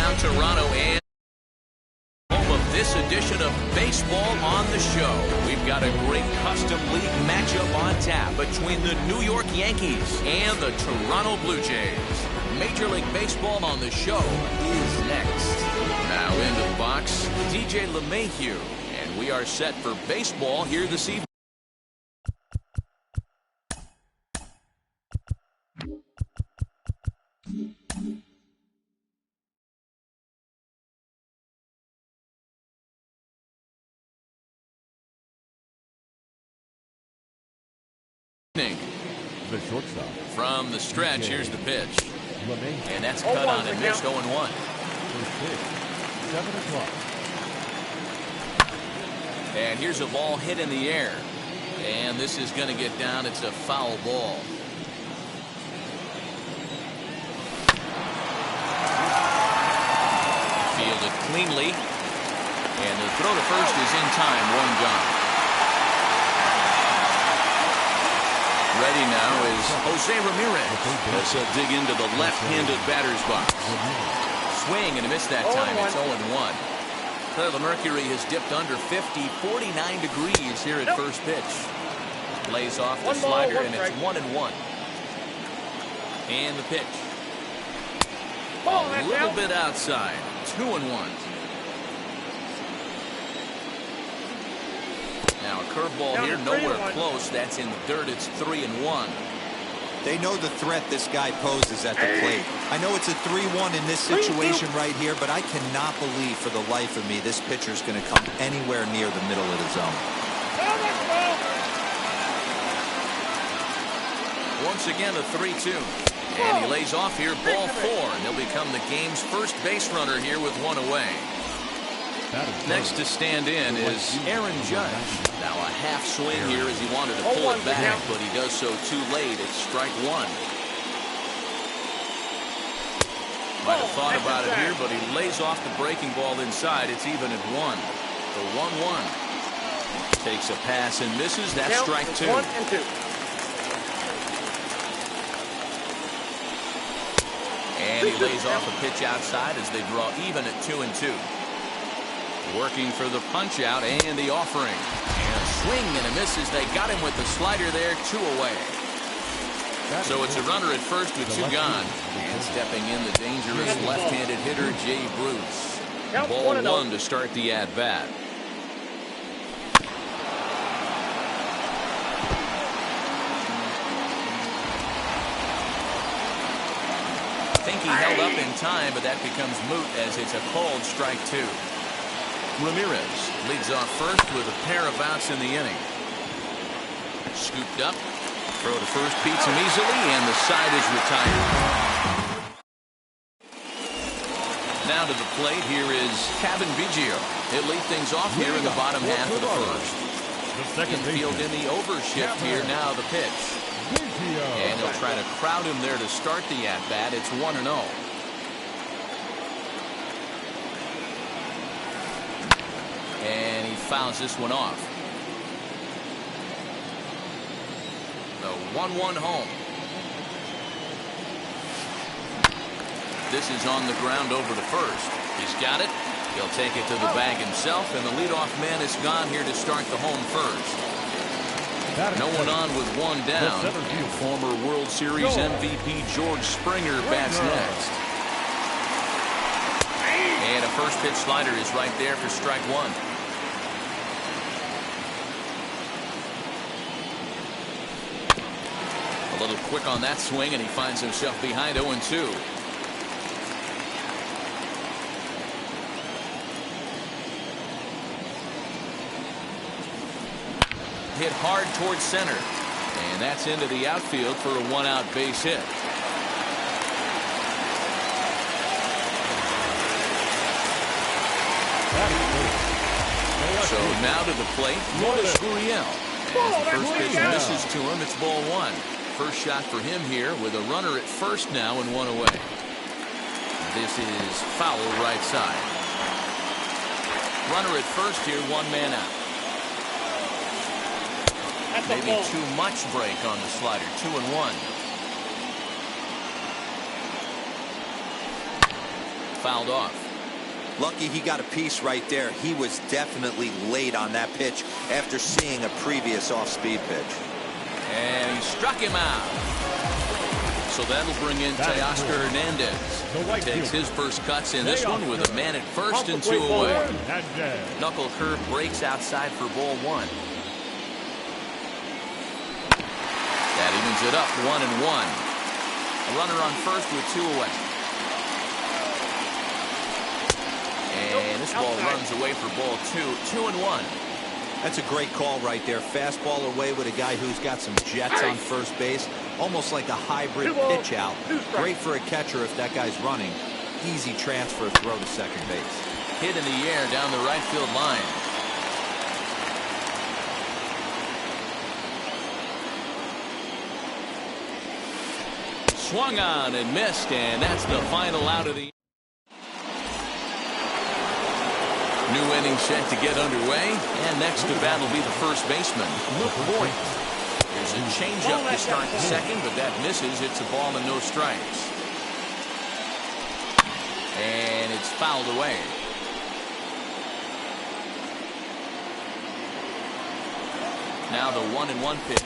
downtown Toronto and home of this edition of Baseball on the Show. We've got a great custom league matchup on tap between the New York Yankees and the Toronto Blue Jays. Major League Baseball on the Show is next. Now into the box, DJ LeMahieu, and we are set for baseball here this evening. The shortstop. From the stretch, here's the pitch. And that's cut on and missed 0-1. First pitch, 7 o'clock. And here's a ball hit in the air. And this is going to get down. It's a foul ball. Fielded cleanly. And the throw to first is in time. One gone. Ready now is Jose Ramirez. As he'll dig into the left-handed batter's box. Swing and a miss that time. It's 0-1. The mercury has dipped under 50, 49 degrees here at first pitch. Lays off the slider and it's 1-1. And the pitch. A little bit outside. 2-1. Now a curveball here, nowhere close. That's in the dirt. It's 3-1. They know the threat this guy poses at the plate. I know it's a 3-1 in this situation right here, but I cannot believe for the life of me this pitcher is going to come anywhere near the middle of the zone. Once again a 3-2. And he lays off here, ball 4, and he'll become the game's first base runner here with one away. Next to stand in is Aaron Judge. Now a half swing here as he wanted to pull it back, but he does so too late. It's strike 1. Might have thought about it here, but he lays off the breaking ball inside. It's even at 1. The 1-1. Takes a pass and misses. That's strike 2. And he lays off a pitch outside as they draw even at 2-2. Working for the punch out and the offering. And a swing and a miss as they got him with the slider there, 2 away. So it's a runner at first with 2 gone. And stepping in the dangerous left-handed hitter, Jay Bruce. Ball 1 to start the at-bat. I think he held up in time, but that becomes moot as it's a called strike 2. Ramirez leads off first with a pair of outs in the inning. Scooped up. Throw to first beats him easily, and the side is retired. Now to the plate, here is Kevin Biggio. He'll lead things off here in the bottom half of the first. Infield in the overshift here now the pitch. And he'll try to crowd him there to start the at-bat. It's 1-0. And he fouls this one off. The 1-1 home. This is on the ground over to first. He's got it. He'll take it to the bag himself, and the leadoff man is gone here to start the home first. No one on with 1 down. Former World Series MVP George Springer bats next. And a first pitch slider is right there for strike 1. A little quick on that swing, and he finds himself behind 0-2. Hit hard towards center, and that's into the outfield for a 1-out base hit. So now to the plate, Lourdes Gurriel. As the first pitch misses to him, it's ball 1. First shot for him here with a runner at first now and 1 away. This is foul right side. Runner at first here, 1 man out. Maybe too much break on the slider. 2-1. fouled off. Lucky he got a piece right there. He was definitely late on that pitch after seeing a previous off-speed pitch. And he struck him out. So that'll bring in Teoscar Hernandez. He takes his first cuts in this one with a man at first and 2 away. Knuckle curve breaks outside for ball 1. That evens it up 1-1. A runner on first with 2 away. And this ball runs away for ball 2. 2-1. That's a great call right there. Fastball away with a guy who's got some jets on first base. Almost like a hybrid pitch out. Great for a catcher if that guy's running. Easy transfer throw to second base. Hit in the air down the right field line. Swung on and missed, and that's the final out of the new inning set to get underway, and next to bat will be the first baseman, Luke Voigt. There's a changeup to start the second, but that misses. It's a ball and no strikes. And it's fouled away. Now the 1-1 pitch.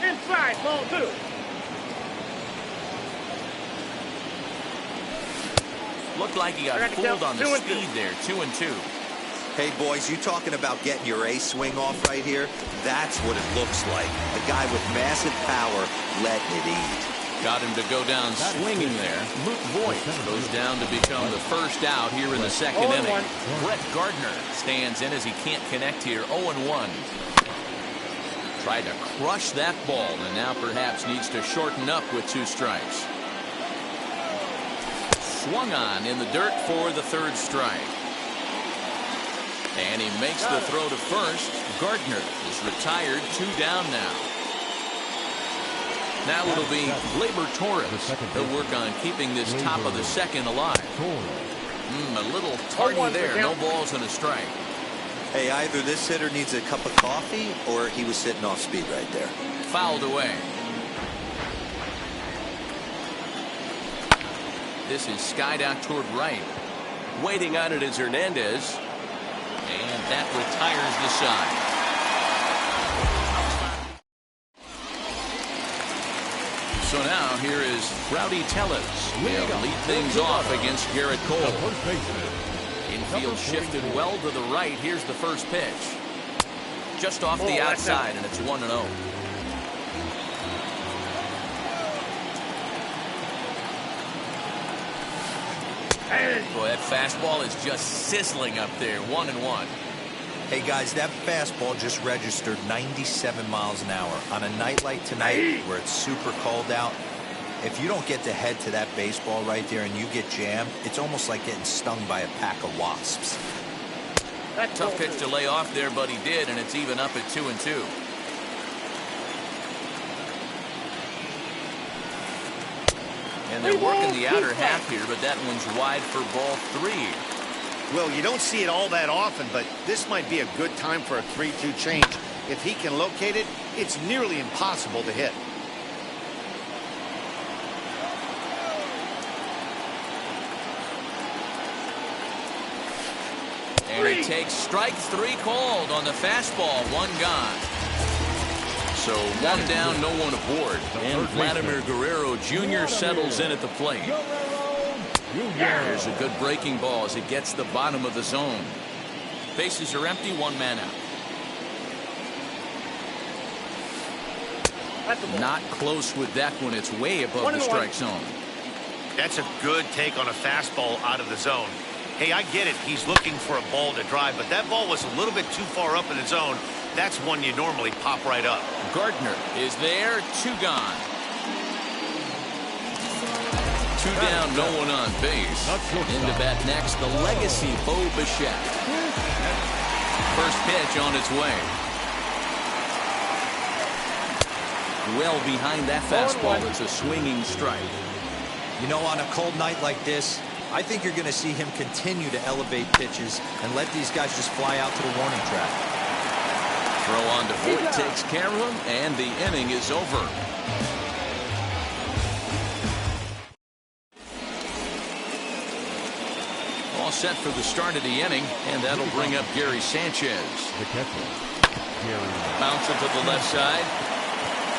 Inside, ball 2. Looked like he got fooled on the speed there. 2-2. Hey, boys, you talking about getting your ace swing off right here? That's what it looks like. A guy with massive power letting it eat. Got him to go down swinging there. Luke Voigt goes down to become the first out here in the second inning. Brett Gardner stands in as he can't connect here. 0-1. Tried to crush that ball and now perhaps needs to shorten up with 2 strikes. Swung on in the dirt for the third strike. And he makes the throw to first. Gardner is retired. 2 down now. Now it'll be Gleyber Torres. He'll work on keeping this top of the second alive. A little tardy there. No balls and a strike. Hey, either this hitter needs a cup of coffee or he was sitting off speed right there. Fouled away. This is skied out toward right. Waiting on it is Hernandez. And that retires the side. So now here is Rowdy Tellez. He'll lead things off against Garrett Cole. Infield shifted well to the right. Here's the first pitch. Just off the outside, and it's 1-0. Boy, that fastball is just sizzling up there. 1-1. Hey, guys, that fastball just registered 97 miles an hour. On a night like tonight where it's super cold out, if you don't get to head to that baseball right there and you get jammed, it's almost like getting stung by a pack of wasps. Tough pitch to lay off there, but he did, and it's even up at 2-2. And they're working the outer half here, but that one's wide for ball 3. Well, you don't see it all that often, but this might be a good time for a 3-2 change. If he can locate it, it's nearly impossible to hit. And it takes strike 3 called on the fastball. 1 gone. So 1 down, no one aboard. And Vladimir Guerrero Jr. settles in at the plate. There's a good breaking ball as it gets the bottom of the zone. Bases are empty, 1 man out. Not close with that one. It's way above the strike zone. That's a good take on a fastball out of the zone. Hey, I get it. He's looking for a ball to drive, but that ball was a little bit too far up in the zone. That's one you normally pop right up. Gardner is there. 2 gone. 2 down, no one on base. Into bat next, the legacy Bo Bichette. First pitch on its way. Well behind that fastball, it's a swinging strike. You know, on a cold night like this, I think you're going to see him continue to elevate pitches and let these guys just fly out to the warning track. Throw on to Voigt takes care of him, and the inning is over. All set for the start of the inning, and that'll bring up Gary Sanchez. The catcher, Gary. Bounce it to the left side.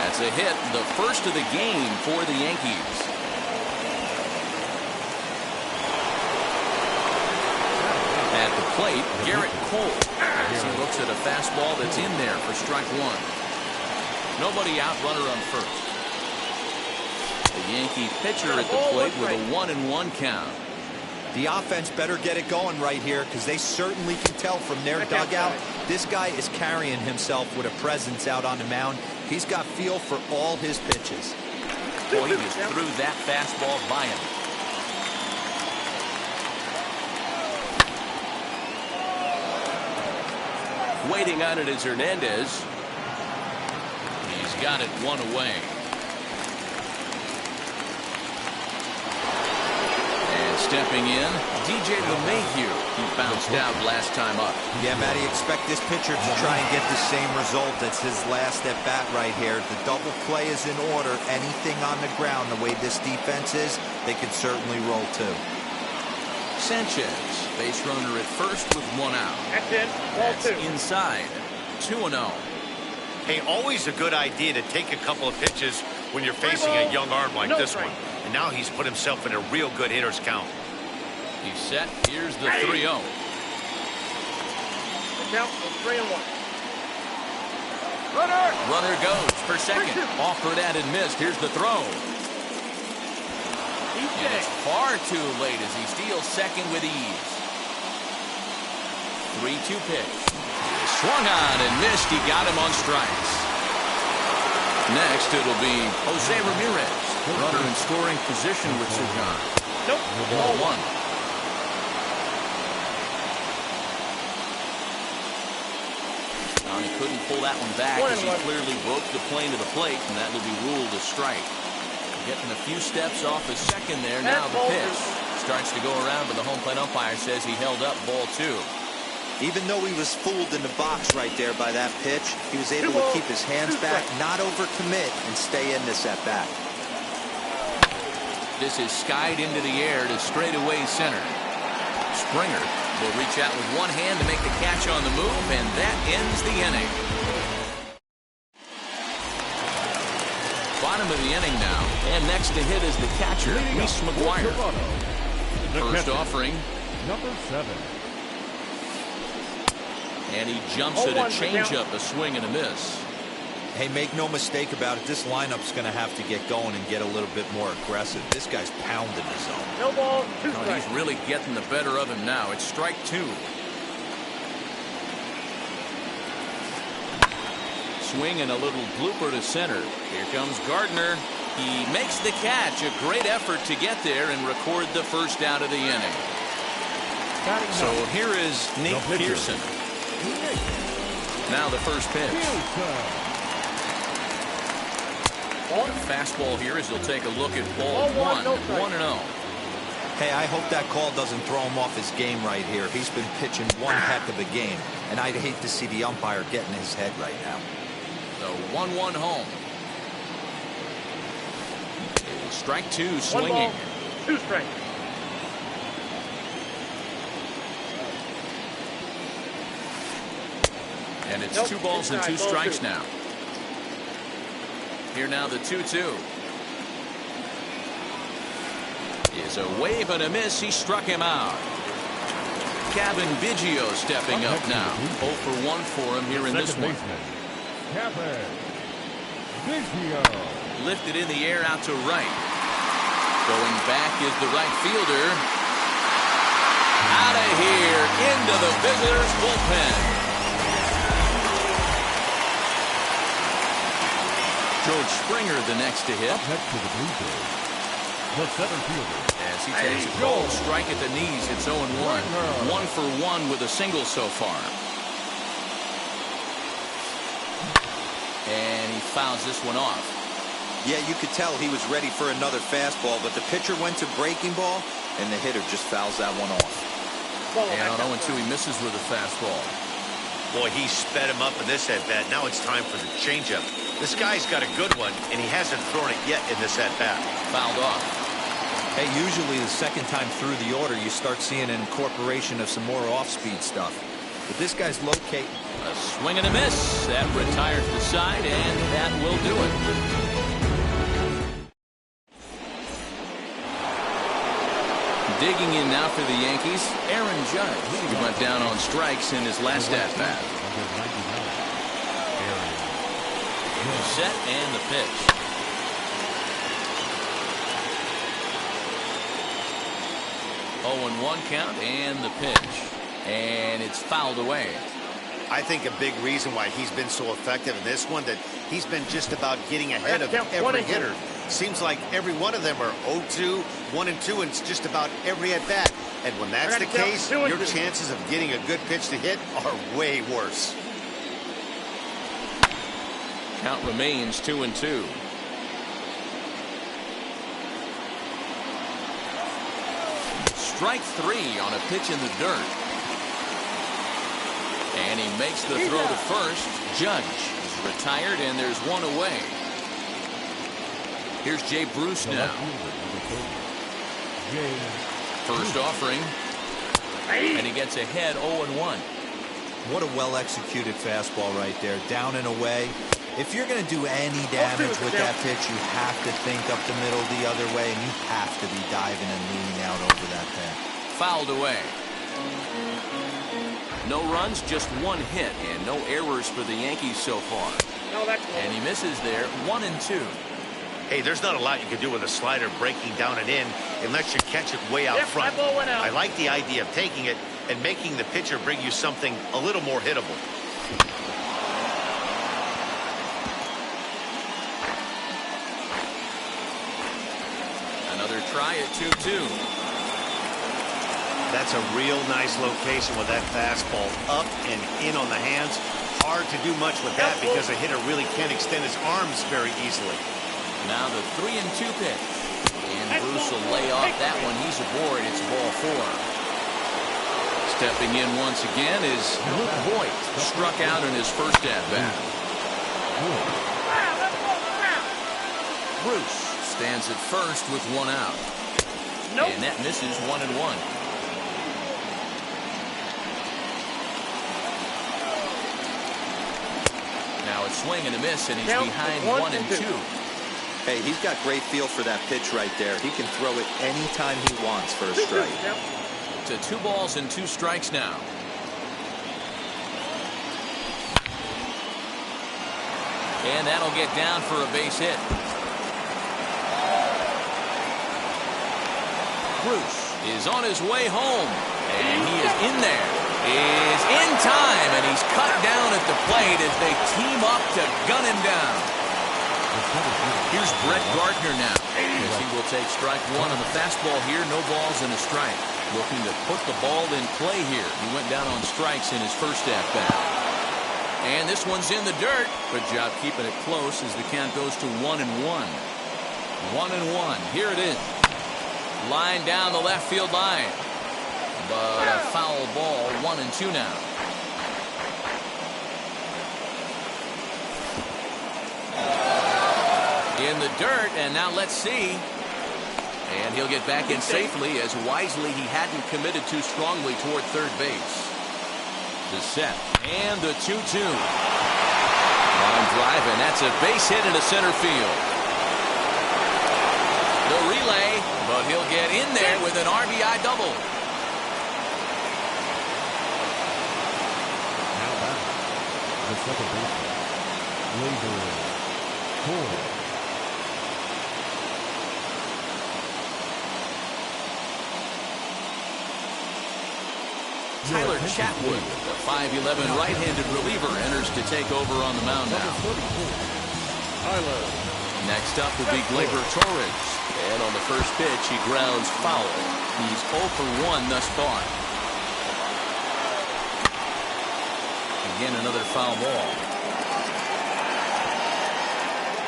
That's a hit, the first of the game for the Yankees. At the plate, Garrett Cole, as he looks at a fastball that's in there for strike one. Nobody out, runner on first. The Yankee pitcher at the plate with a 1-1 count. The offense better get it going right here, because they certainly can tell from their dugout this guy is carrying himself with a presence out on the mound. He's got feel for all his pitches. Boy, he just threw that fastball by him. Waiting on it is Hernandez. He's got it one away. And stepping in, DJ LeMahieu. He bounced out last time up. Yeah, Matty, expect this pitcher to try and get the same result. That's his last at bat right here. The double play is in order. Anything on the ground, the way this defense is, they could certainly roll too. Sanchez, base runner at first with one out. That's it. Ball That's two. inside. 2-0. Hey, always a good idea to take a couple of pitches when you're facing a young arm like this one. And now he's put himself in a real good hitter's count. He's set. Here's the 3-0. The count was 3-1. Runner goes for second. Offered at and missed. Here's the throw. And it's far too late as he steals second with ease. 3-2 pitch. Swung on and missed. He got him on strikes. Next, it'll be Jose Ramirez. Runner in scoring position with Sujan. Nope. Ball one. He couldn't pull that one back as he clearly broke the plane to the plate, and that will be ruled a strike. Getting a few steps off his second there. Now the pitch starts to go around, but the home plate umpire says he held up ball two. Even though he was fooled in the box right there by that pitch, he was able to keep his hands back, not overcommit, and stay in this at bat. This is skied into the air to straightaway center. Springer will reach out with one hand to make the catch on the move, and that ends the inning. Bottom of the inning now, and next to hit is the catcher, Reese McGuire. First offering. Number 7. And he jumps at a changeup, a swing and a miss. Hey, make no mistake about it, this lineup's going to have to get going and get a little bit more aggressive. This guy's pounding the zone. No ball, 2 Oh, strikes. he's really getting the better of him now. It's strike two. Swing and a little blooper to center. Here comes Gardner. He makes the catch. A great effort to get there and record the first out of the inning. So here is Nate Pearson. Now the first pitch. Fastball here as he'll take a look at ball one. 1-0. Hey, I hope that call doesn't throw him off his game right here. He's been pitching one heck of a game, and I'd hate to see the umpire get in his head right now. So 1-1 home. Strike two, swinging. 1 ball, 2 strikes. And it's 2 balls and 2 strikes now. Here now the 2-2. Is a wave and a miss. He struck him out. Kevin Biggio stepping up now. 0 for 1 for him here in this one. Lifted in the air out to right. Going back is the right fielder. Out of here into the visitors' bullpen. George Springer the next to hit. Up next to the Blue Jays, the center fielder. As he takes a cold strike at the knees, it's 0-1. 1 for 1 with a single so far. And he fouls this one off. Yeah, you could tell he was ready for another fastball, but the pitcher went to breaking ball, and the hitter just fouls that one off. And on 0-2, he misses with a fastball. Boy, he sped him up in this at-bat. Now it's time for the changeup. This guy's got a good one, and he hasn't thrown it yet in this at-bat. Fouled off. Hey, usually the second time through the order, you start seeing an incorporation of some more off-speed stuff. But this guy's locating. A swing and a miss. That retires the side, and that will do it. Digging in now for the Yankees, Aaron Judge. He went down on strikes in his last at-bat. Set and the pitch. 0-1 count and the pitch. And it's fouled away. I think a big reason why he's been so effective in this one, that he's been just about getting ahead of every hitter. Seems like every one of them are 0-2, 1-2, and it's just about every at-bat. And when that's the case, your chances of getting a good pitch to hit are way worse. Count remains 2-2. Strike 3 on a pitch in the dirt. And he makes the throw to first. Judge is retired, and there's one away. Here's Jay Bruce now. First offering. And he gets ahead 0-1. What a well-executed fastball right there. Down and away. If you're going to do any damage with that pitch, you have to think up the middle the other way, and you have to be diving and leaning out over that path. Fouled away. No runs, just one hit, and no errors for the Yankees so far. And he misses there, 1-2. Hey, there's not a lot you can do with a slider breaking down and in unless you catch it way out front. I like the idea of taking it and making the pitcher bring you something a little more hittable. Another try at 2-2. That's a real nice location with that fastball up and in on the hands. Hard to do much with that because a hitter really can't extend his arms very easily. Now the 3-2 pitch. And Bruce will lay off that one. He's aboard. It's ball 4. Stepping in once again is Luke Voigt. Struck out in his first at-bat. Bruce stands at first with one out. And that misses 1-1. Now a swing and a miss, and he's behind 1-2. Hey, he's got great feel for that pitch right there. He can throw it anytime he wants for a strike. To 2 balls and 2 strikes now. And that'll get down for a base hit. Bruce is on his way home, and he is in there. Is in time, and he's cut down at the plate as they team up to gun him down. Here's Brett Gardner now, as he will take strike 1 on the fastball here. No balls and a strike. Looking to put the ball in play here. He went down on strikes in his first at-bat. And this one's in the dirt. Good job keeping it close as the count goes to 1-1. 1-1. Here it is. Line down the left field line. But a foul ball, 1-2 now. In the dirt, and now let's see. And he'll get back in safely, as wisely he hadn't committed too strongly toward third base. The set, and the 2-2. Line drive, and that's a base hit into center field. The relay, but he'll get in there with an RBI double. The second baseman, Labor 4. Tyler Chatwood, the 5'11" right-handed reliever, enters to take over on the mound now. Next up will be Gleyber Torres. And on the first pitch, he grounds foul. He's 0 for 1 thus far. Again, another foul ball.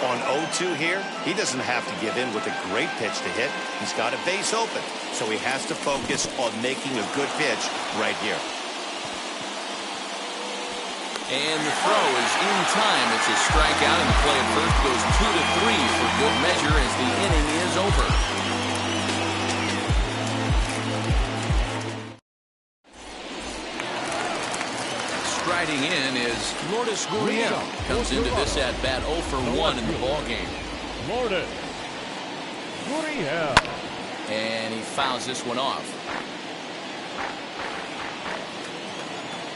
On 0-2 here, he doesn't have to give in with a great pitch to hit. He's got a base open, so he has to focus on making a good pitch right here. And the throw is in time. It's a strikeout, and the play at first goes 2-3 for good measure as the inning is over. striding in is Lourdes Gurriel. Comes into this at-bat 0 for 1 in the ballgame. Lourdes Gurriel. And he fouls this one off.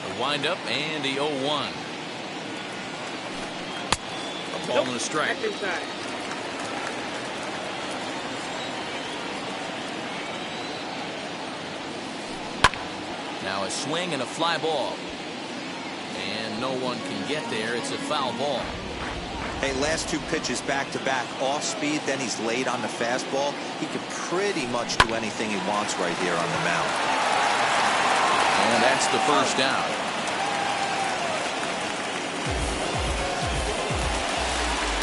The windup and the 0-1. A ball and a strike. Back inside. Now a swing and a fly ball. And no one can get there. It's a foul ball. Hey, last two pitches back-to-back off speed, then he's laid on the fastball. He can pretty much do anything he wants right here on the mound. And that's the first down.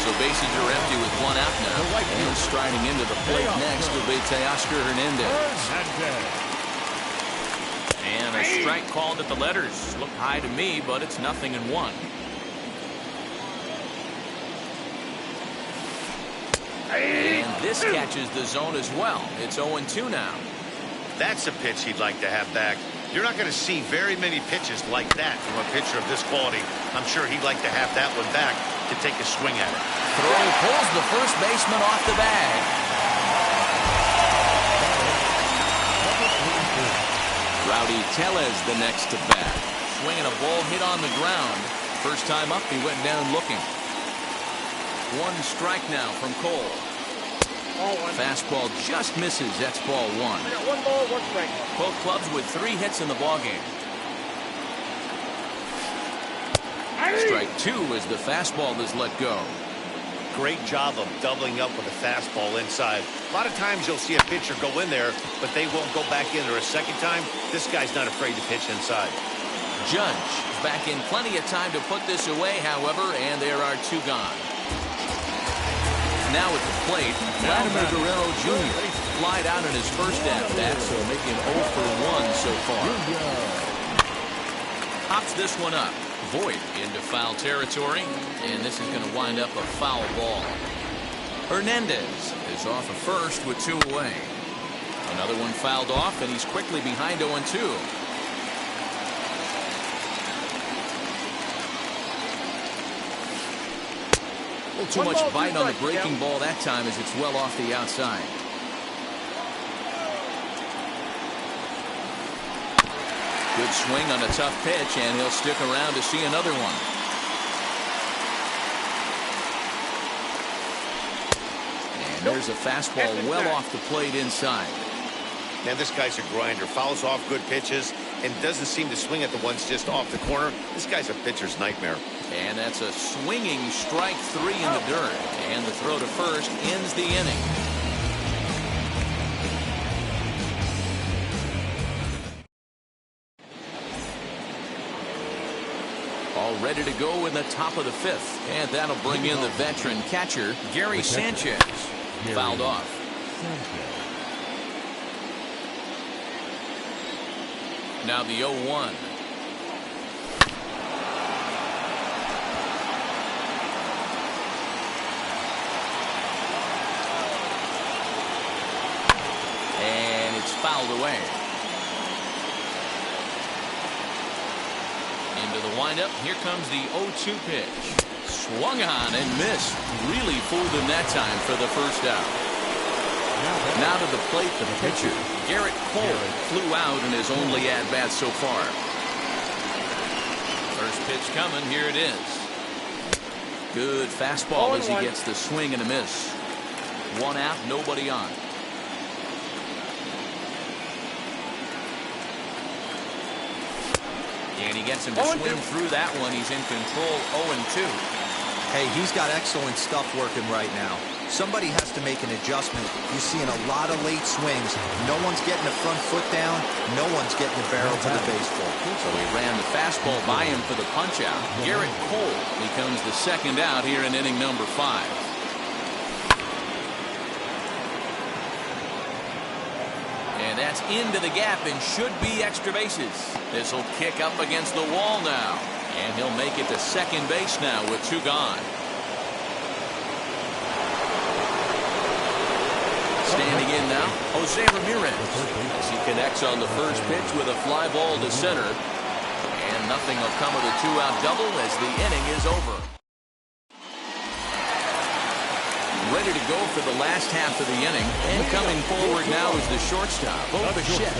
So bases are empty with one out now. And striding into the plate next will be Teoscar Hernandez. And a strike called at the letters. Looked high to me, but it's 0-1. And this catches the zone as well. It's 0-2 now. That's a pitch he'd like to have back. You're not going to see very many pitches like that from a pitcher of this quality. I'm sure he'd like to have that one back to take a swing at it. Throw pulls the first baseman off the bag. Rowdy Tellez the next to bat. Swinging a ball hit on the ground. First time up, he went down looking. One strike now from Cole. Ball one. Fastball just misses. That's ball one. I got 1 ball, 1 strike. Both clubs with 3 hits in the ballgame. Strike 2 as the fastball is let go. Great job of doubling up with a fastball inside. A lot of times you'll see a pitcher go in there, but they won't go back in there a second time. This guy's not afraid to pitch inside. Judge back in plenty of time to put this away, however, and there are 2 gone. Now at the plate, Vladimir Guerrero Jr. flied out in his first at-bat, so making 0 for 1 so far. Pops this one up. Voit into foul territory, and this is going to wind up a foul ball. Hernandez is off of first with 2 away. Another one fouled off, and he's quickly behind 0-2. A little too much bite on the breaking ball that time as it's well off the outside. Good swing on a tough pitch, and he'll stick around to see another one. And there's a fastball well off the plate inside. Man, this guy's a grinder. Fouls off good pitches and doesn't seem to swing at the ones just off the corner. This guy's a pitcher's nightmare. And that's a swinging strike 3 in the dirt. And the throw to first ends the inning. All ready to go in the top of the 5th. And that'll bring in the veteran catcher, Gary Sanchez. Fouled off. Now the 0-1. And it's fouled away. Into the windup. Here comes the 0-2 pitch. Swung on and missed. Really fooled him that time for the first out. Now to the plate, the pitcher, Garrett Cole, flew out in his only at-bat so far. First pitch coming. Here it is. Good fastball as he gets the swing and a miss. 1 out, nobody on. And he gets him to swing through that one. He's in control, 0-2. Hey, he's got excellent stuff working right now. Somebody has to make an adjustment. You're seeing a lot of late swings. No one's getting the front foot down. No one's getting the barrel to the baseball. So he ran the fastball by him for the punch-out. Garrett Cole becomes the second out here in inning number 5. And that's into the gap and should be extra bases. This will kick up against the wall now. And he'll make it to second base now with 2 gone. Standing in now, Jose Ramirez. As he connects on the first pitch with a fly ball to center. And nothing will come of the two-out double as the inning is over. Ready to go for the last half of the inning. And coming forward now is the shortstop, Bichette.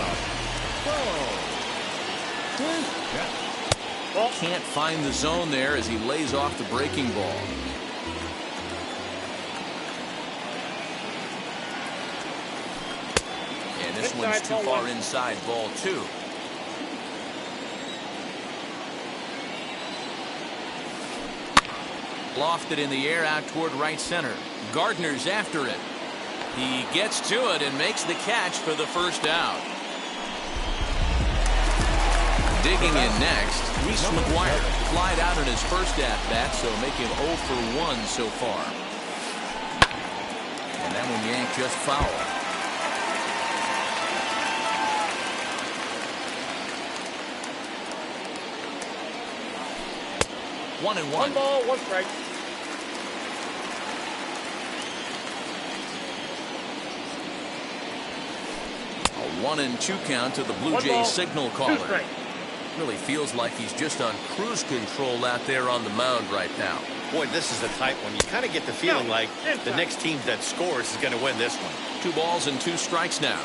Can't find the zone there as he lays off the breaking ball. And this one's too far inside, ball 2. Lofted in the air out toward right center. Gardner's after it. He gets to it and makes the catch for the first out. Digging in next, Reese McGuire. Flied out in his first at-bat, so make him 0 for 1 so far. And that one yanked just foul. 1-1. 1 ball, 1 strike. A 1-2 count to the Blue Jays signal caller. Really feels like he's just on cruise control out there on the mound right now. Boy, this is a tight one. You kind of get the feeling like the next team that scores is going to win this one. 2 balls and 2 strikes now.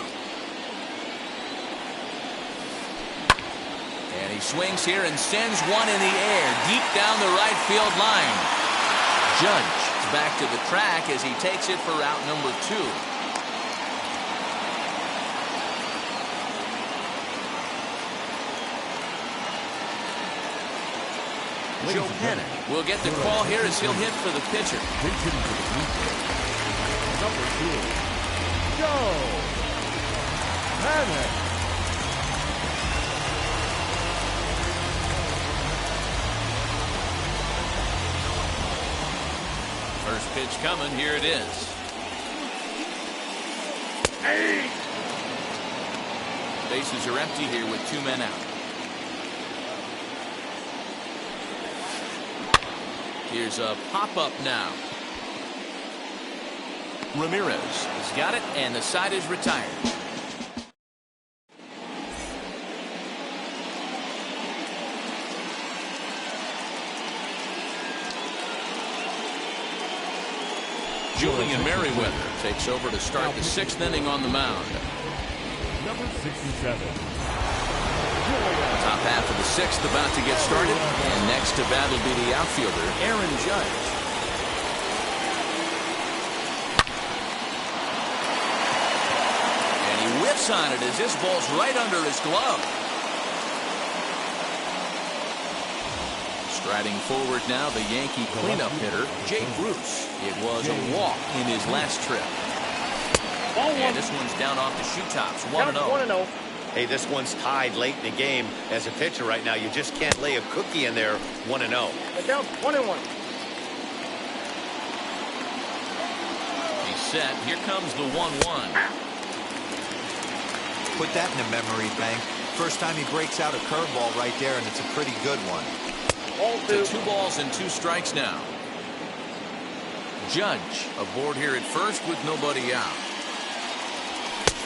And he swings here and sends one in the air deep down the right field line. Judge is back to the track as he takes it for out number 2. Joe Pennick will get the call here as he'll hit for the pitcher. Number 2, Joe Pennick. First pitch coming. Here it is. Bases are empty here with 2 men out. Here's a pop-up now. Ramirez has got it, and the side is retired. Julian Merriweather takes over to start the 6th inning on the mound. Number 67. Top half of the 6th about to get started, and next to bat will be the outfielder, Aaron Judge. And he whips on it as this ball's right under his glove. Striding forward now, the Yankee cleanup hitter, Jake Bruce. It was a walk in his last trip. And this one's down off the shoe tops, 1-0. Hey, this one's tied late in the game. As a pitcher right now, you just can't lay a cookie in there 1-0. Down 1-1. He's set. Here comes the 1-1. Put that in the memory bank. First time he breaks out a curveball right there, and it's a pretty good one. To 2 balls and 2 strikes now. Judge aboard here at first with nobody out.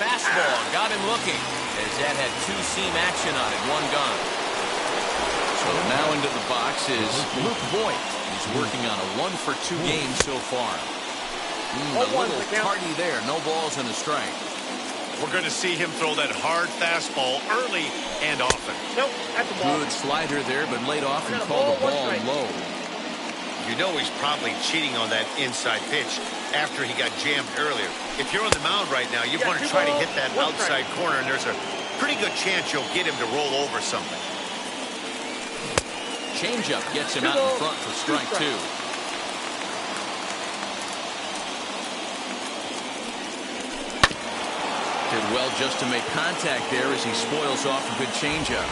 Fastball got him looking as that had 2-seam action on it, 1 gone. So now into the box is Luke Voigt. He's working on a 1-for-2 game so far. A little tardy there, no balls and a strike. We're going to see him throw that hard fastball early and often. Nope, that's the ball. Good slider there, but laid off and called the ball low. You know he's probably cheating on that inside pitch after he got jammed earlier. If you're on the mound right now, you want to try to hit that outside corner, and there's a pretty good chance you'll get him to roll over something. Changeup gets him out in front for strike 2. Did well just to make contact there as he spoils off a good changeup.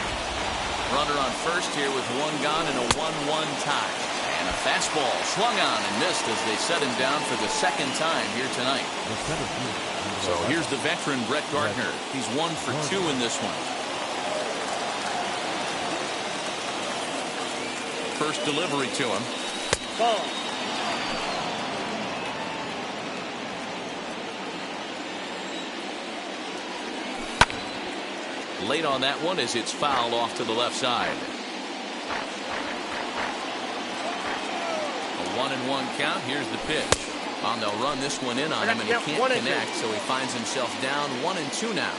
Runner on first here with 1 gone and a 1-1 tie. And a fastball swung on and missed as they set him down for the 2nd time here tonight. So here's the veteran Brett Gardner. He's 1 for 2 in this one. First delivery to him. Ball. Late on that one as it's fouled off to the left side. 1-1 count. Here's the pitch. They'll run this one in on him, and he can't connect, so he finds himself down 1-2 now.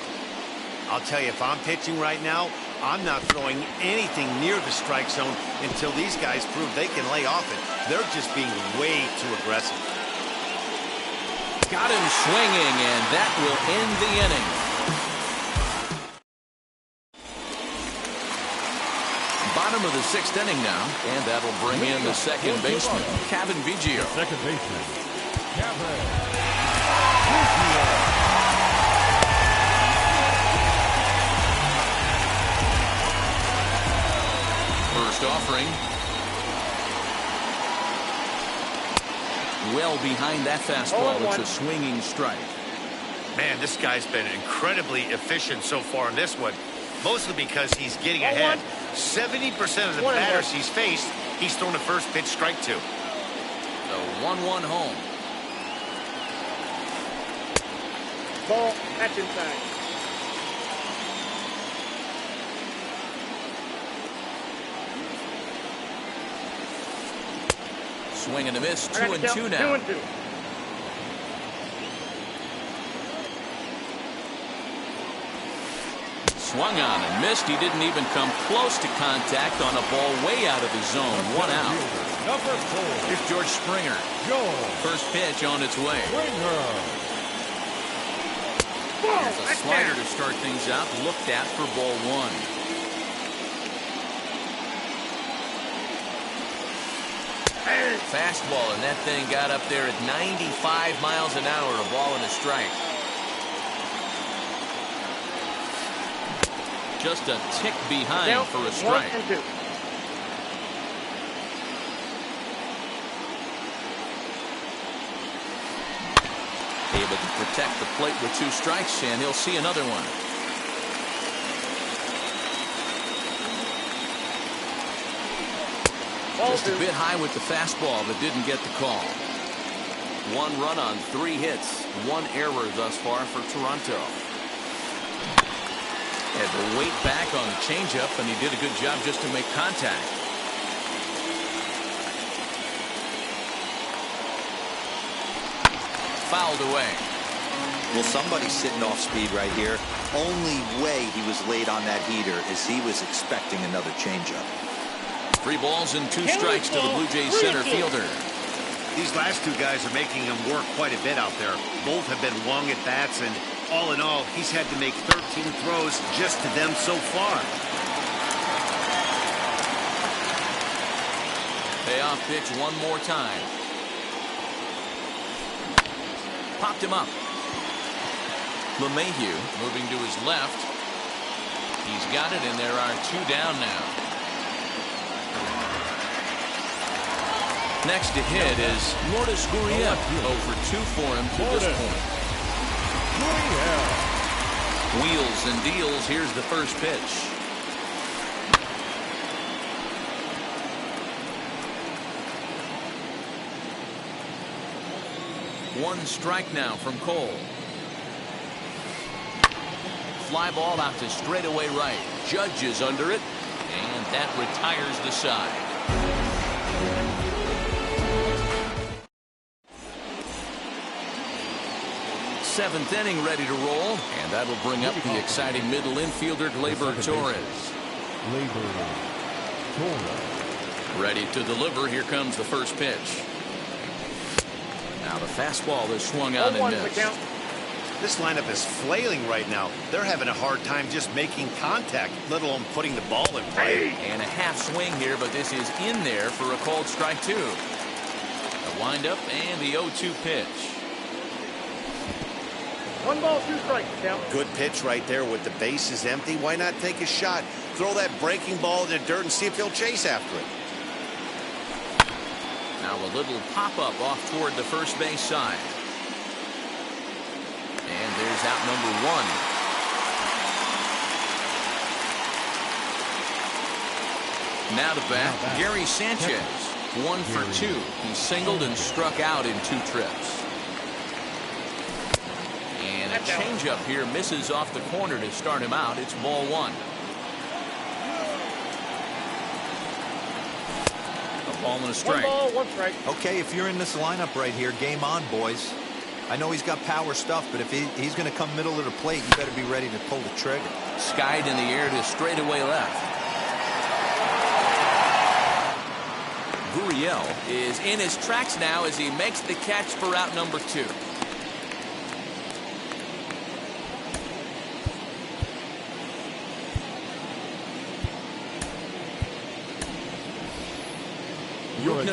I'll tell you, if I'm pitching right now, I'm not throwing anything near the strike zone until these guys prove they can lay off it. They're just being way too aggressive. Got him swinging, and that will end the inning. Bottom of the 6th inning now, and that'll bring in the second baseman, Kevin Biggio. Second baseman, Kevin. First offering. Well behind that fastball. It's a swinging strike. Man, this guy's been incredibly efficient so far in this one, mostly because he's getting ahead. 70% of the batters he's faced, he's thrown a first pitch strike to. The 1-1 home. Ball, that's inside. Swing and a miss. 2-2 now. 2-2. Swung on and missed. He didn't even come close to contact on a ball way out of his zone. 1 out. Number 4. Here's George Springer. First pitch on its way. There's a slider to start things out. Looked at for ball 1. Fastball, and that thing got up there at 95 miles an hour. A ball and a strike. Just a tick behind for a strike. 1-2. Able to protect the plate with 2 strikes, and he'll see another one. Just a bit high with the fastball, but didn't get the call. 1 run on 3 hits. 1 error thus far for Toronto. Had to wait back on the changeup, and he did a good job just to make contact. Fouled away. Well, somebody's sitting off speed right here. Only way he was late on that heater is he was expecting another changeup. 3 balls and 2 strikes to the Blue Jays center fielder. These last 2 guys are making him work quite a bit out there. Both have been long at bats, and all in all, he's had to make 13 throws just to them so far. Payoff pitch one more time. Popped him up. LeMahieu moving to his left. He's got it, and there are 2 down now. Next to hit is Lourdes Gurriel. 0 for 2 for him to this point. Wheels and deals. Here's the first pitch. One strike now from Cole. Fly ball out to straightaway right. Judge is under it, and that retires the side. Seventh inning ready to roll, and that'll bring up the exciting middle infielder Gleyber Torres. Ready to deliver. Here comes the first pitch. Now the fastball is swung on and missed. This lineup is flailing right now. They're having a hard time just making contact, let alone putting the ball in play. And a half swing here, but this is in there for a called strike 2. The windup and the 0-2 pitch. 1 ball, 2 strikes, count. Good pitch right there with the bases empty. Why not take a shot? Throw that breaking ball in the dirt and see if he'll chase after it. Now a little pop-up off toward the first base side. And there's out number 1. Now to bat, Gary Sanchez. 1 for 2. He singled and struck out in 2 trips. And a changeup here misses off the corner to start him out. It's ball 1. A Ball and a One strike. ball, one strike. Okay, if you're in this lineup right here, game on, boys. I know he's got power stuff, but if he's going to come middle of the plate, you better be ready to pull the trigger. Skied in the air to straightaway left. Gurriel is in his tracks now as he makes the catch for out number 2.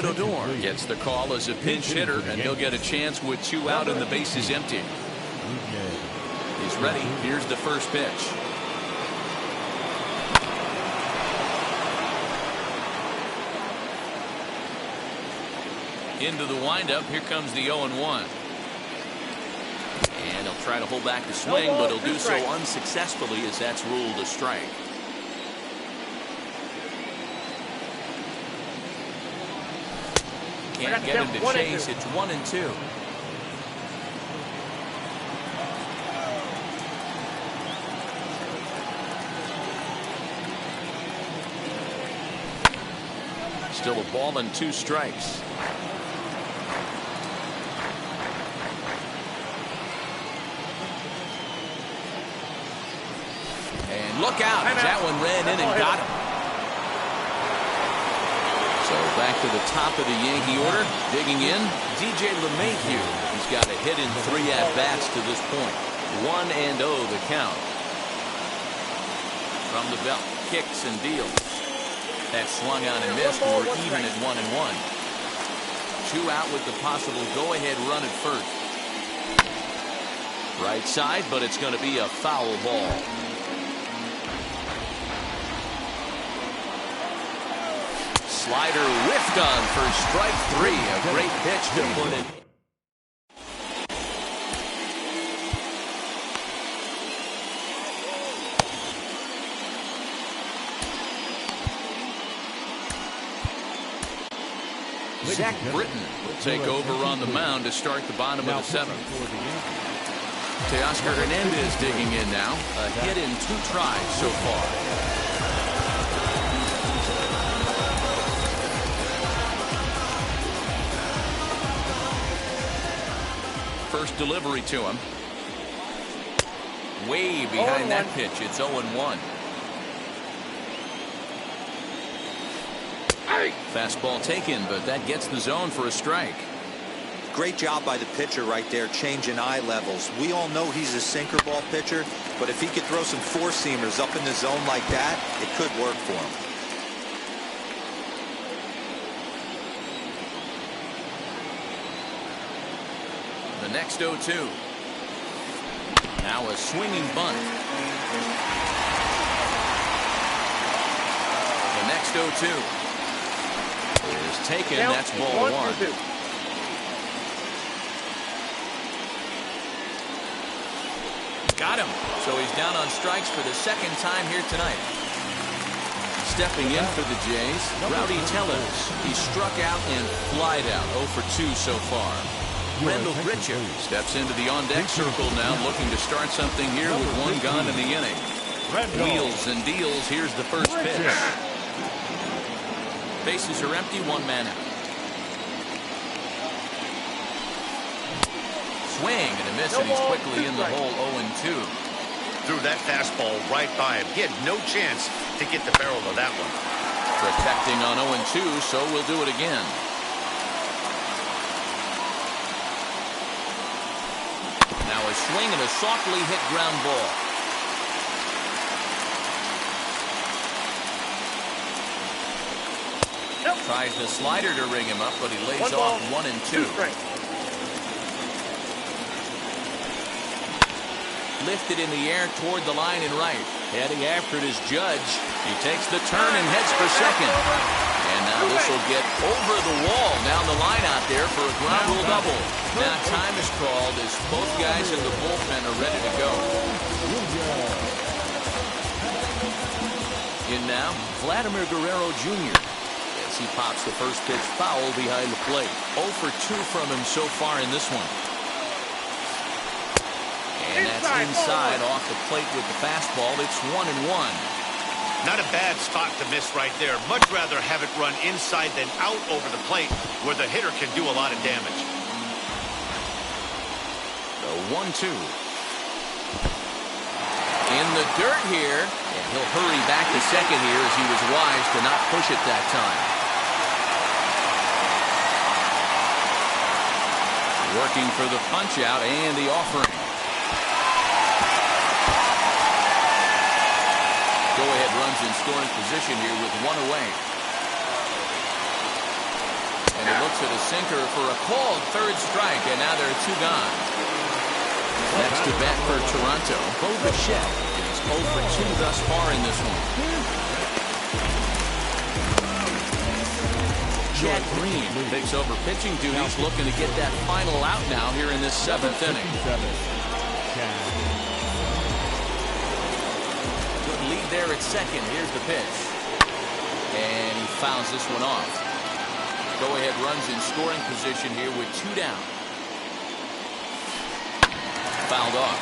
Odor gets the call as a pinch hitter, and he'll get a chance with 2 out and the bases empty. He's ready. Here's the first pitch. Into the windup. Here comes the 0-1. And he'll try to hold back the swing, but he'll do so unsuccessfully as that's ruled a strike. Can't get him to chase. It's 1-2. Still a ball and 2 strikes. And look out. That one ran in and got him. So back to the top of the Yankee order. Digging in, DJ LeMahieu. He's got a hit in 3 at-bats to this point. 1-0 the count. From the belt, kicks and deals. That swung on and missed. We're even at 1-1. 2 out with the possible go-ahead run at first. Right side, but it's going to be a foul ball. Slider whiffed on for strike 3. A great pitch to put in. Zach Britton will take over on the mound to start the bottom of the 7th. Teoscar Hernandez digging in now. A hit in 2 tries so far. First delivery to him. Way behind that pitch. It's 0-1. Fastball taken, but that gets the zone for a strike. Great job by the pitcher right there, changing eye levels. We all know he's a sinker ball pitcher, but if he could throw some 4-seamers up in the zone like that, it could work for him. The next 0-2. Now a swinging bunt. The next 0-2 is taken. That's ball 1. Got him. So he's down on strikes for the 2nd time here tonight. Stepping in for the Jays, Rowdy Tellez. He struck out and flied out. 0 for 2 so far. Randall Grichuk steps into the on-deck circle now, looking to start something here with 1 gone in the inning. Wheels and deals. Here's the first pitch. Bases are empty. 1 man out. Swing and a miss, and he's quickly in the hole. 0-2. Threw that fastball right by him. He had no chance to get the barrel of that one. Protecting on 0-2, so we'll do it again. Now a swing and a softly hit ground ball. Tries the slider to ring him up, but he lays off 1-2. Lifted in the air toward the line and right. Heading after it is Judge. He takes the turn and heads for second. And now this will get over the wall down the line out there for a ground rule double. Now time is called as both guys in the bullpen are ready to go. In now, Vladimir Guerrero Jr. as he pops the first pitch foul behind the plate. 0 for 2 from him so far in this one. And that's inside off the plate with the fastball. It's 1-1. Not a bad spot to miss right there. Much rather have it run inside than out over the plate where the hitter can do a lot of damage. The 1-2. In the dirt here, and he'll hurry back to second here as he was wise to not push it that time. Working for the punch out and the offering. Go-ahead runs in scoring position here with one away. And he looks at a sinker for a called third strike, and now there are two gone. Next to bat for Toronto, Bo Bichette. He's 0 for 2 thus far in this one. Chad Green takes over pitching duties, looking to get that final out now here in this 7th inning. Good lead there at second. Here's the pitch. And he fouls this one off. Go-ahead runs in scoring position here with 2 down. Fouled off.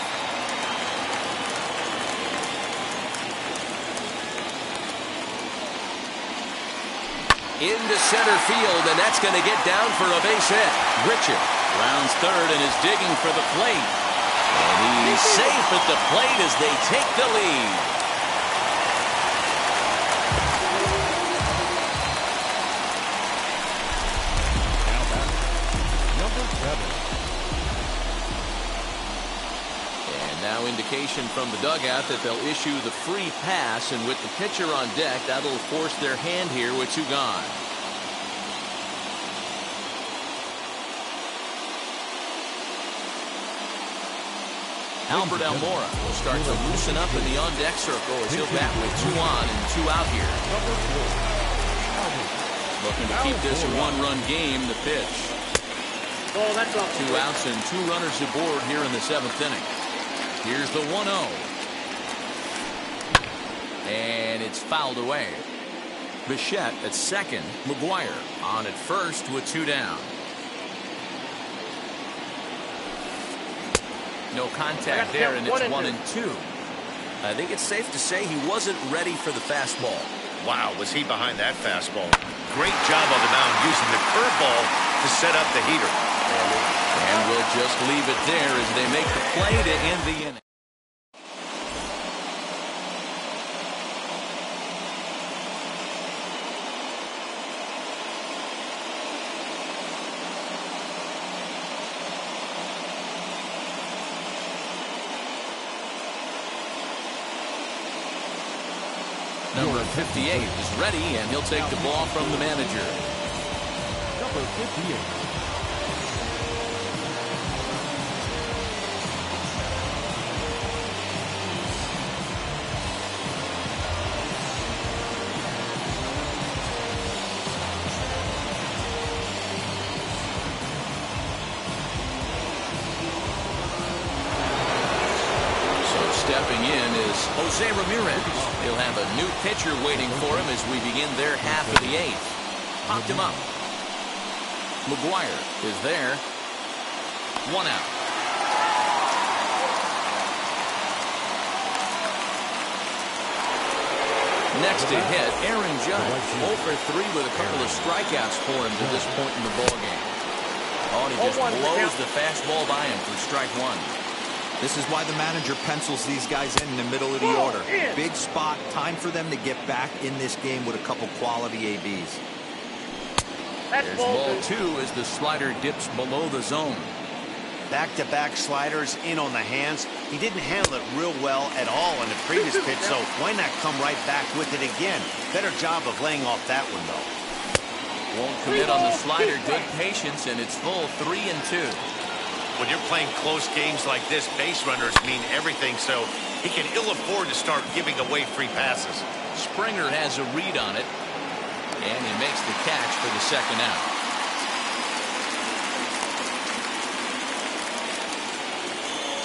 Into center field, and that's going to get down for a base hit. Richard rounds third and is digging for the plate. And he's safe at the plate as they take the lead. Now indication from the dugout that they'll issue the free pass, and with the pitcher on deck, that'll force their hand here with 2 gone. Albert Almora will start to loosen up in the on-deck circle as he'll bat with 2 on and 2 out here. Looking to keep this a 1-run game. The pitch. 2 outs and 2 runners aboard here in the 7th inning. Here's the 1-0. And it's fouled away. Bichette at second. McGuire on at first with 2 down. No contact there, and it's 1-2. I think it's safe to say he wasn't ready for the fastball. Wow, was he behind that fastball. Great job on the mound using the curveball to set up the heater. And we'll just leave it there as they make the play to end the inning. Number 58 is ready, and he'll take the ball from the manager. Number 58. Stepping in is Jose Ramirez. He'll have a new pitcher waiting for him as we begin their half of the 8th. Popped him up. McGuire is there. 1 out. Next to hit, Aaron Judge. 0 for 3 with a couple of strikeouts for him to this point in the ballgame. Oh, and he just blows the fastball by him for strike 1. This is why the manager pencils these guys in the middle of the order. Big spot, time for them to get back in this game with a couple quality ABs. There's ball 2 as the slider dips below the zone. Back-to-back sliders in on the hands. He didn't handle it real well at all in the previous pitch, so why not come right back with it again? Better job of laying off that one, though. Won't commit on the slider. Good patience, and it's full 3-2. When you're playing close games like this, base runners mean everything, so he can ill afford to start giving away free passes. Springer has a read on it, and he makes the catch for the 2nd out.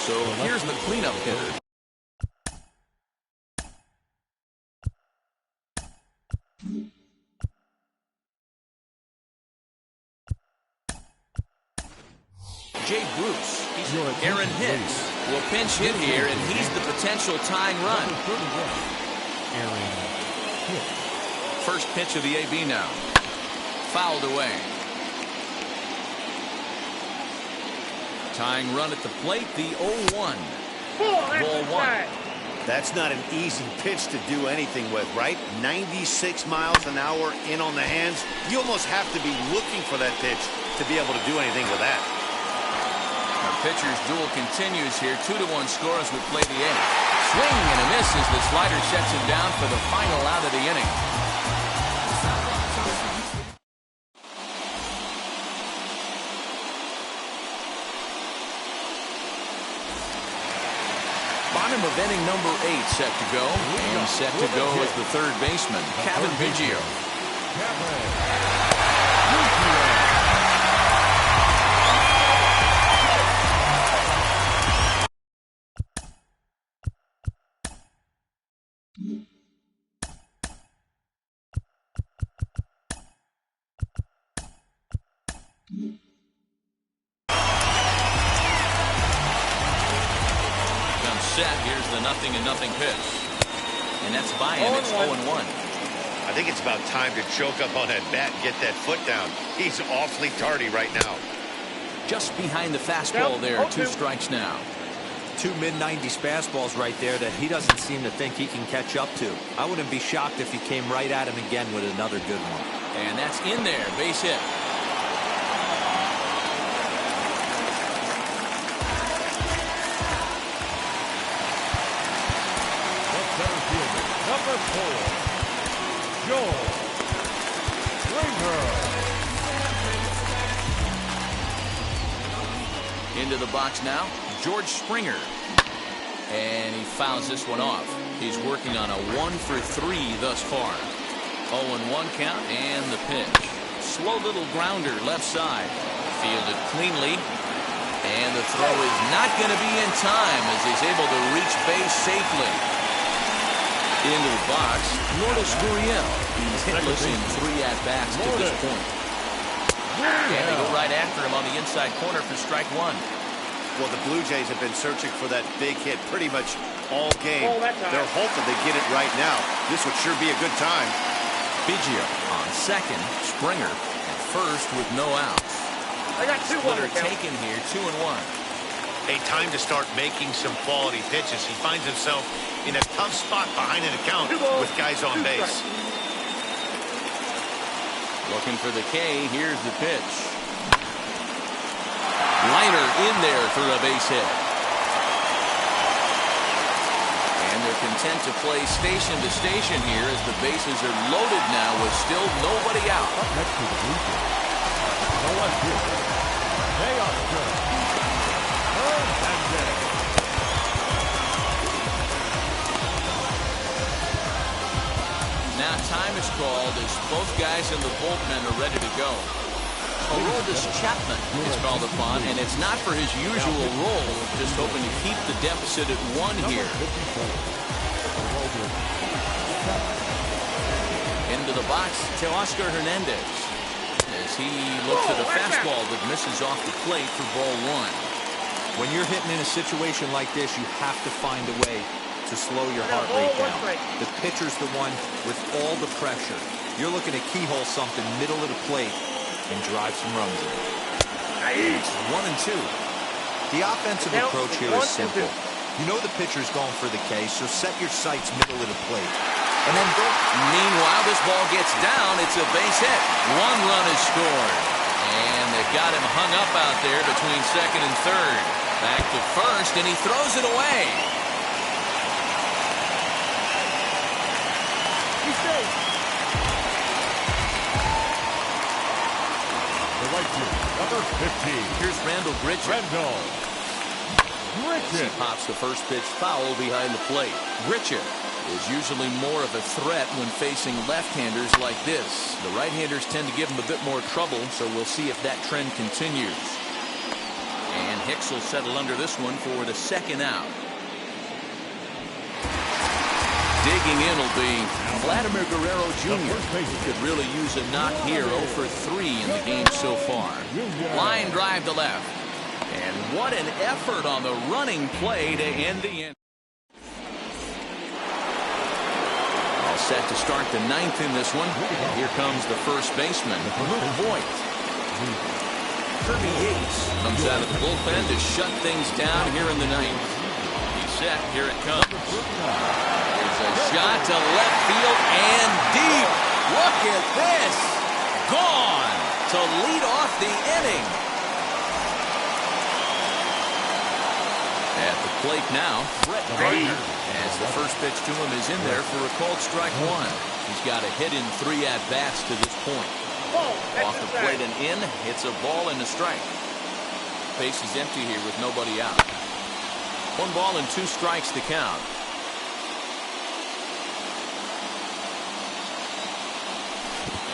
So here's the cleanup hitter. Jay Bruce. Aaron Hicks will pinch hit here, and he's the potential tying run. pitch. First pitch of the AB now. Fouled away. Tying run at the plate, the 0-1. Ball one. That's not an easy pitch to do anything with, right? 96 miles an hour in on the hands. You almost have to be looking for that pitch to be able to do anything with that. Our pitcher's duel continues here. 2-1 score as we play the eighth. Swing and a miss as the slider sets him down for the final out of the inning. Bottom of inning number 8 set to go. And set to go is the third baseman, Kevin Biggio. Here's the 0-0 pitch. And that's by him. It's 0-1. I think it's about time to choke up on that bat and get that foot down. He's awfully tardy right now. Just behind the fastball there. 2 strikes now. 2 mid-90s fastballs right there that he doesn't seem to think he can catch up to. I wouldn't be shocked if he came right at him again with another good one. And that's in there. Base hit. Number 4, Joel Springer. Into the box now, George Springer. And he fouls this one off. He's working on a 1-for-3 thus far. 0-1 count and the pitch. Slow little grounder left side. Fielded cleanly. And the throw is not going to be in time as he's able to reach base safely. Into the box, Lourdes Gurriel. He's hitless in 3 at-bats to this point. And they go right after him on the inside corner for strike 1. Well, the Blue Jays have been searching for that big hit pretty much all game. They're hoping they get it right now. This would sure be a good time. Biggio on second, Springer at first with no outs. I got 2 Splitter taken here, 2-1. A time to start making some quality pitches. He finds himself in a tough spot behind an account with guys on base. Looking for the K. Here's the pitch. Liner in there for a base hit. And they're content to play station to station here as the bases are loaded now with still nobody out. Up next to the Blue Jays. No one here. They are good. Now time is called as both guys in the bullpen are ready to go. Aroldis Chapman is called upon, and it's not for his usual role, just hoping to keep the deficit at 1 here. Into the box, Teoscar Hernandez, as he looks at a fastball that misses off the plate for ball 1. When you're hitting in a situation like this, you have to find a way to slow your heart rate down. The pitcher's the one with all the pressure. You're looking to keyhole something middle of the plate and drive some runs in. It's 1-2. The offensive approach here is simple. You know the pitcher's going for the K, so set your sights middle of the plate. And then go. Meanwhile, this ball gets down. It's a base hit. 1 run is scored. And they've got him hung up out there between second and third. Back to first, and he throws it away. Number 15. Here's Randall Grichuk. He pops the first pitch foul behind the plate. Grichuk is usually more of a threat when facing left-handers like this. The right-handers tend to give him a bit more trouble, so we'll see if that trend continues. And Hicks will settle under this one for the second out. Digging in will be Vladimir Guerrero Jr. Could really use a knock here. 0 for 3 in the game so far. Line drive to left. And what an effort on the running play to end the inning. set to start the ninth in this one. Here comes the first baseman, Luke Voigt. Kirby Yates comes out of the bullpen to shut things down here in the ninth. He's set. Here it comes. There's a shot to left field and deep. Look at this. Gone to lead off the inning. At the plate now, Gardner. As the first pitch to him is in there for a called strike one. He's got a hit in 3 at-bats to this point. Off the plate and in, it's a ball and a strike. Base is empty here with nobody out. 1 ball and 2 strikes to count.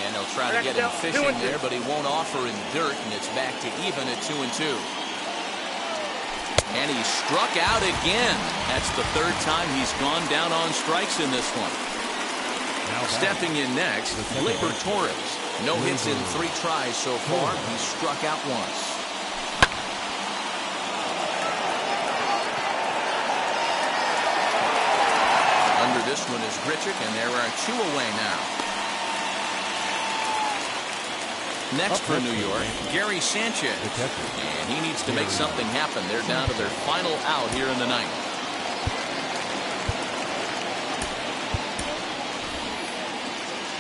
And they'll try to get him fishing there, but he won't offer in dirt, and it's back to even at 2-2. And he struck out again. That's the 3rd time he's gone down on strikes in this one. Stepping in next, Gleyber Torres. No hits in 3 tries so far. He struck out once. Under this one is Grichuk, and there are 2 away now. Next for New York, Gary Sanchez. And he needs to make something happen. They're down to their final out here in the ninth.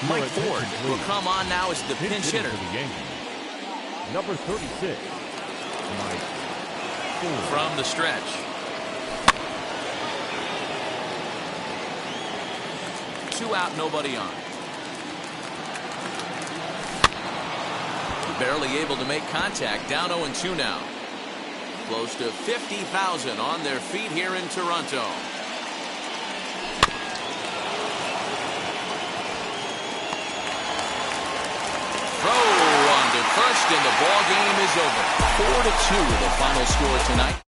Mike Ford will come on now as the pinch hitter. Number 36, Mike Ford. From the stretch. Two out, nobody on. Barely able to make contact. Down 0-2 now. Close to 50,000 on their feet here in Toronto. Throw on to first, and the ball game is over. 4-2 the final score tonight.